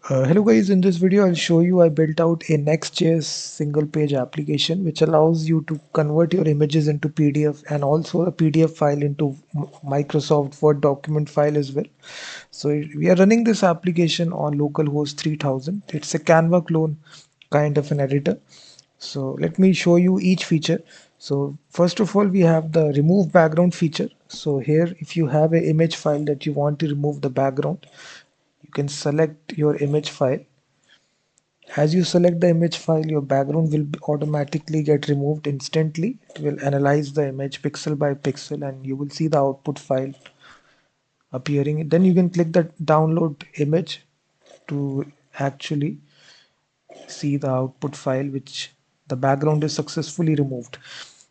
Hello guys, in this video I'll show you I built out a Next.js single page application which allows you to convert your images into PDF and also a PDF file into Microsoft Word document file as well. So we are running this application on localhost 3000. It's a Canva clone kind of an editor. So let me show you each feature. So first of all we have the remove background feature. So here if you have an image file that you want to remove the background, you can select your image file. As you select the image file, your background will automatically get removed instantly. It will analyze the image pixel by pixel and you will see the output file appearing. Then you can click the download image to actually see the output file which the background is successfully removed.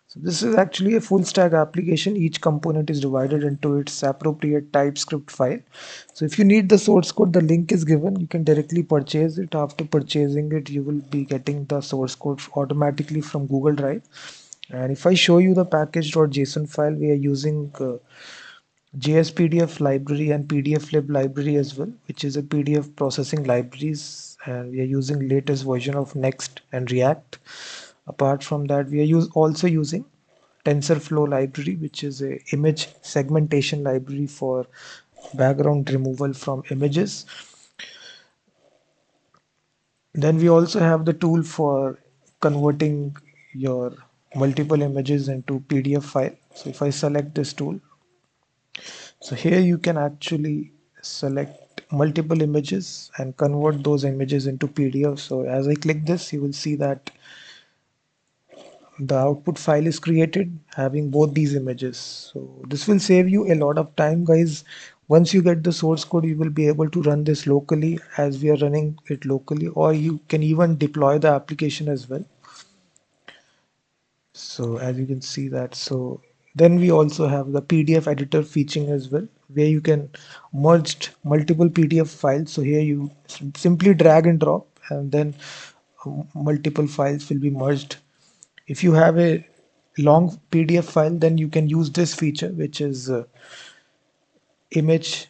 So this is actually a full stack application. Each component is divided into its appropriate TypeScript file. So if you need the source code, the link is given. You can directly purchase it. After purchasing it, you will be getting the source code automatically from Google Drive. And if I show you the package.json file, we are using JSPDF library and PDFlib library as well, which is a PDF processing libraries. And we are using latest version of Next and React. Apart from that, we are also using TensorFlow library, which is a image segmentation library for background removal from images. Then we also have the tool for converting your multiple images into PDF file. So if I select this tool, so here you can actually select multiple images and convert those images into PDF. So as I click this, you will see that the output file is created having both these images. So this will save you a lot of time, guys. Once you get the source code, you will be able to run this locally as we are running it locally, or you can even deploy the application as well. So as you can see that, so then we also have the PDF editor featuring as well, where you can merge multiple PDF files. So here you simply drag and drop and then multiple files will be merged. If you have a long PDF file, then you can use this feature, which is image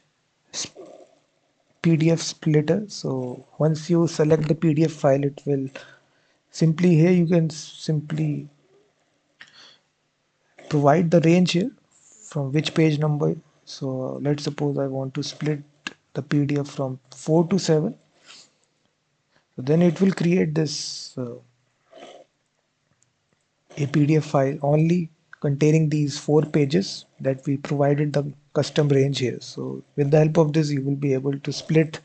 PDF splitter. So once you select the PDF file, it will simply here you can simply provide the range here from which page number. So let's suppose I want to split the PDF from 4 to 7. So then it will create this a PDF file only containing these 4 pages that we provided the custom range here. So with the help of this, you will be able to split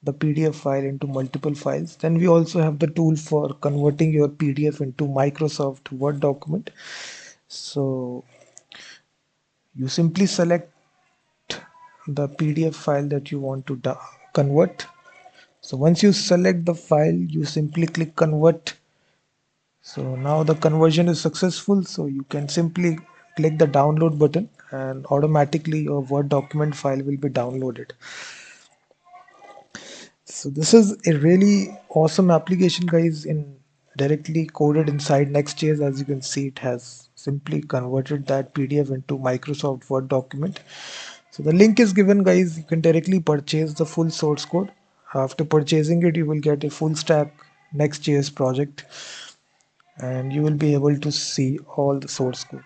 the PDF file into multiple files. Then we also have the tool for converting your PDF into Microsoft Word document. So you simply select the PDF file that you want to convert. So once you select the file, you simply click convert. So now the conversion is successful. So you can simply click the download button and automatically your Word document file will be downloaded. So this is a really awesome application, guys, in directly coded inside Next.js. As you can see, it has simply converted that PDF into Microsoft Word document. So the link is given, guys. You can directly purchase the full source code. After purchasing it, you will get a full stack Next.js project and you will be able to see all the source code.